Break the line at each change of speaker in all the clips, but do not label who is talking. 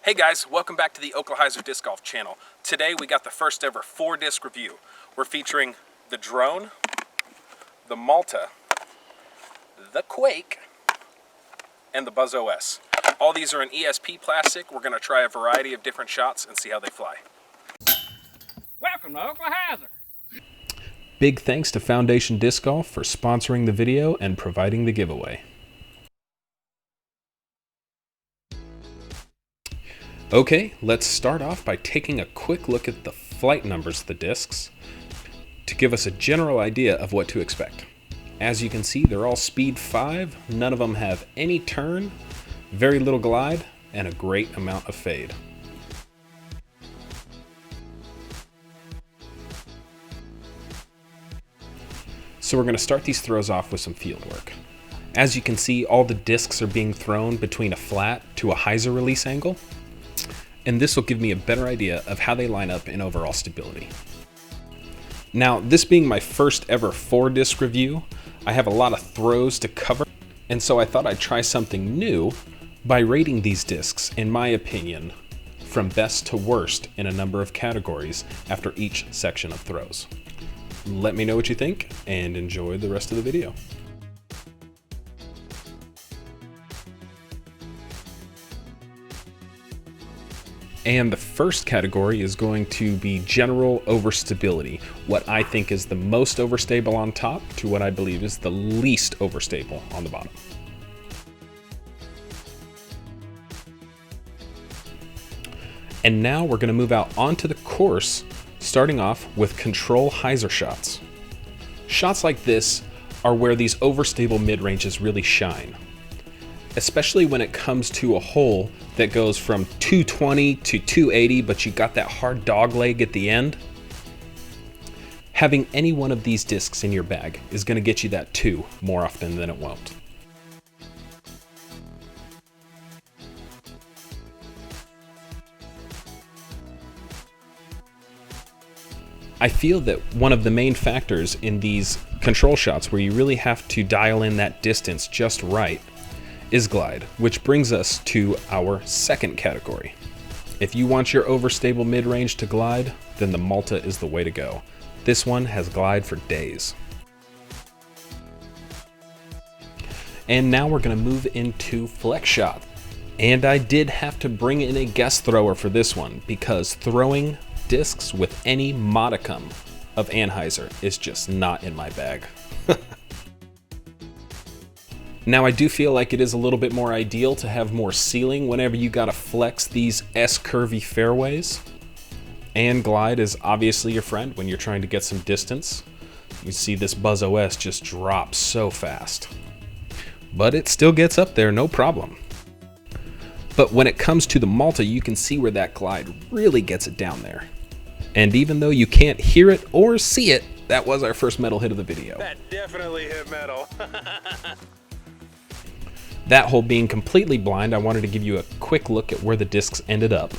Hey guys, welcome back to the Oklahyzer Disc Golf channel. Today we got the first ever 4-disc review. We're featuring the Drone, the Malta, the Quake, and the Buzzz OS. All these are in ESP plastic. We're going to try a variety of different shots and see how they fly.
Welcome to Oklahyzer.
Big thanks to Foundation Disc Golf for sponsoring the video and providing the giveaway. Okay, let's start off by taking a quick look at the flight numbers of the discs to give us a general idea of what to expect. As you can see, they're all speed 5, none of them have any turn, very little glide, and a great amount of fade. So we're going to start these throws off with some field work. As you can see, all the discs are being thrown between a flat to a hyzer release angle, and this will give me a better idea of how they line up in overall stability. Now, this being my first ever 4-disc review, I have a lot of throws to cover, and so I thought I'd try something new by rating these discs, in my opinion, from best to worst in a number of categories after each section of throws. Let me know what you think, and enjoy the rest of the video. And the first category is going to be general overstability, what I think is the most overstable on top to what I believe is the least overstable on the bottom. And now we're going to move out onto the course, starting off with control hyzer shots. Shots like this are where these overstable mid-ranges really shine, especially when it comes to a hole that goes from 220 to 280, but you got that hard dog leg at the end. Having any one of these discs in your bag is going to get you that 2 more often than it won't. I feel that one of the main factors in these control shots where you really have to dial in that distance just right is glide, which brings us to our second category. If you want your overstable mid-range to glide, then the Malta is the way to go. This one has glide for days. And now we're going to move into flex shot. And I did have to bring in a guest thrower for this one because throwing discs with any modicum of anhyzer is just not in my bag. Now I do feel like it is a little bit more ideal to have more ceiling whenever you gotta flex these S-curvy fairways. And glide is obviously your friend when you're trying to get some distance. You see this Buzzz OS just drops so fast. But it still gets up there, no problem. But when it comes to the Malta, you can see where that glide really gets it down there. And even though you can't hear it or see it, that was our first metal hit of the video.
That definitely hit metal.
That hole being completely blind, I wanted to give you a quick look at where the discs ended up.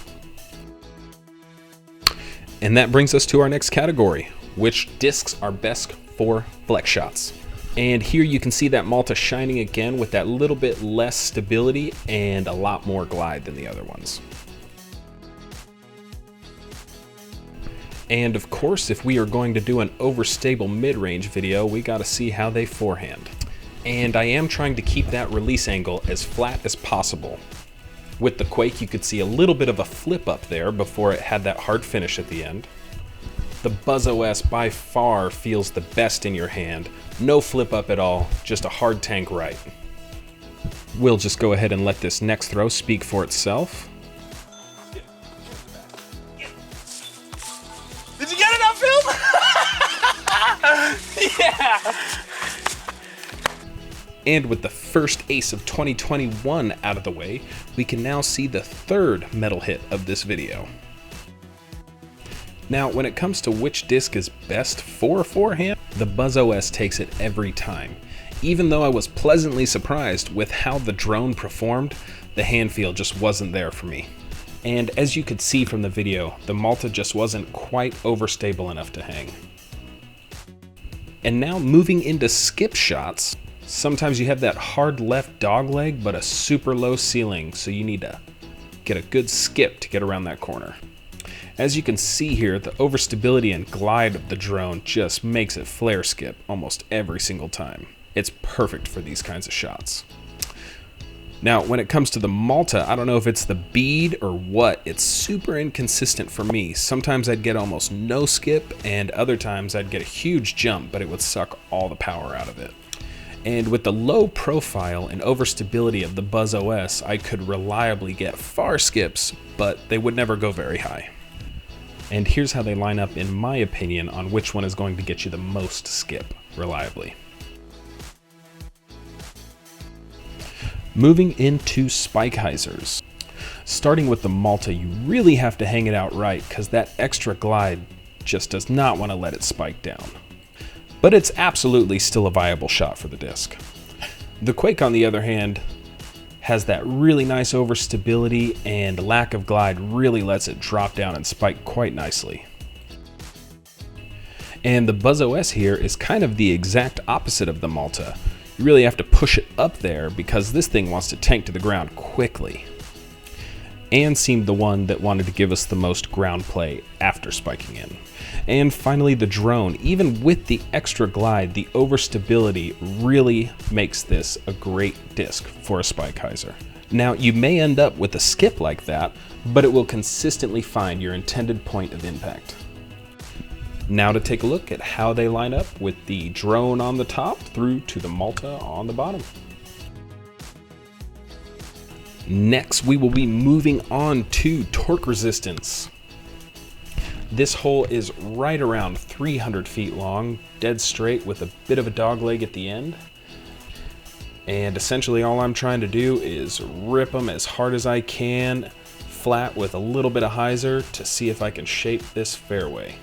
And that brings us to our next category, which discs are best for flex shots. And here you can see that Malta shining again with that little bit less stability and a lot more glide than the other ones. And of course, if we are going to do an overstable mid-range video, we gotta see how they forehand. And I am trying to keep that release angle as flat as possible. With the Quake, you could see a little bit of a flip up there before it had that hard finish at the end. The Buzzz OS by far feels the best in your hand. No flip up at all, just a hard tank right. We'll just go ahead and let this next throw speak for itself.
Did you get it on film? Yeah!
And with the first ace of 2021 out of the way, we can now see the third metal hit of this video. Now, when it comes to which disc is best for forehand, the Buzzz OS takes it every time. Even though I was pleasantly surprised with how the Drone performed, the hand feel just wasn't there for me. And as you could see from the video, the Malta just wasn't quite overstable enough to hang. And now moving into skip shots, sometimes you have that hard left dog leg, but a super low ceiling, so you need to get a good skip to get around that corner. As you can see here, the overstability and glide of the drone just makes it flare skip almost every single time. It's perfect for these kinds of shots. Now, when it comes to the Malta, I don't know if it's the bead or what, it's super inconsistent for me. Sometimes I'd get almost no skip, and other times I'd get a huge jump, but it would suck all the power out of it. And with the low profile and overstability of the Buzzz OS, I could reliably get far skips, but they would never go very high. And here's how they line up in my opinion on which one is going to get you the most skip reliably. Moving into Spike-hyzers. Starting with the Malta, you really have to hang it out right because that extra glide just does not want to let it spike down. But it's absolutely still a viable shot for the disc. The Quake, on the other hand, has that really nice overstability, and lack of glide really lets it drop down and spike quite nicely. And the Buzzz OS here is kind of the exact opposite of the Malta. You really have to push it up there because this thing wants to tank to the ground quickly. And seemed the one that wanted to give us the most ground play after spiking in. And finally, the drone. Even with the extra glide, the overstability really makes this a great disc for a Spike-hyzer. Now, you may end up with a skip like that, but it will consistently find your intended point of impact. Now to take a look at how they line up with the drone on the top through to the Malta on the bottom. Next, we will be moving on to torque resistance. This hole is right around 300 feet long, dead straight with a bit of a dog leg at the end. And essentially all I'm trying to do is rip them as hard as I can, flat with a little bit of hyzer to see if I can shape this fairway.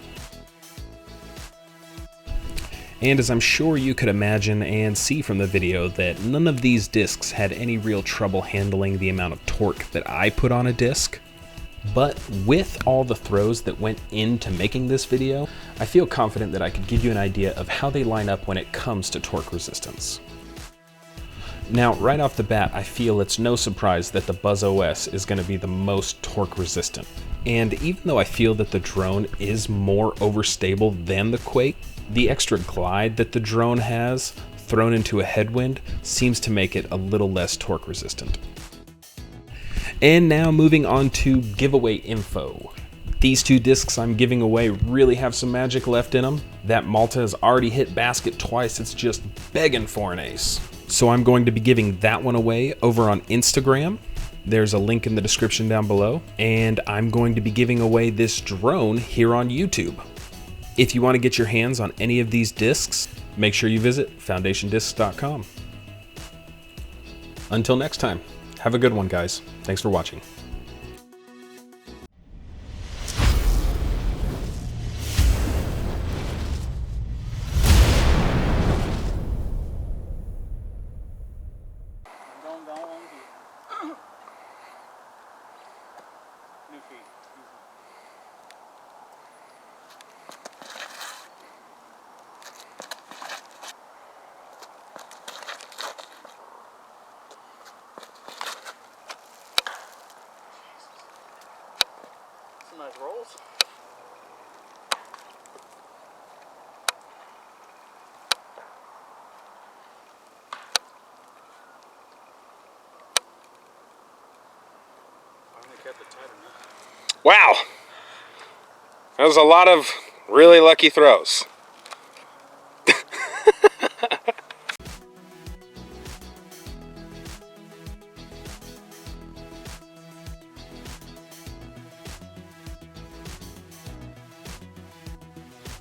And as I'm sure you could imagine and see from the video, that none of these discs had any real trouble handling the amount of torque that I put on a disc. But with all the throws that went into making this video, I feel confident that I could give you an idea of how they line up when it comes to torque resistance. Now, right off the bat, I feel it's no surprise that the Buzzz OS is going to be the most torque resistant. And even though I feel that the drone is more overstable than the Quake, the extra glide that the drone has thrown into a headwind seems to make it a little less torque resistant. And now moving on to giveaway info. These two discs I'm giving away really have some magic left in them. That Malta has already hit basket twice, it's just begging for an ace. So I'm going to be giving that one away over on Instagram. There's a link in the description down below. And I'm going to be giving away this drone here on YouTube. If you want to get your hands on any of these discs, make sure you visit foundationdiscs.com. Until next time, have a good one, guys. Thanks for watching.
Nice rolls.
Wow, that was a lot of really lucky throws.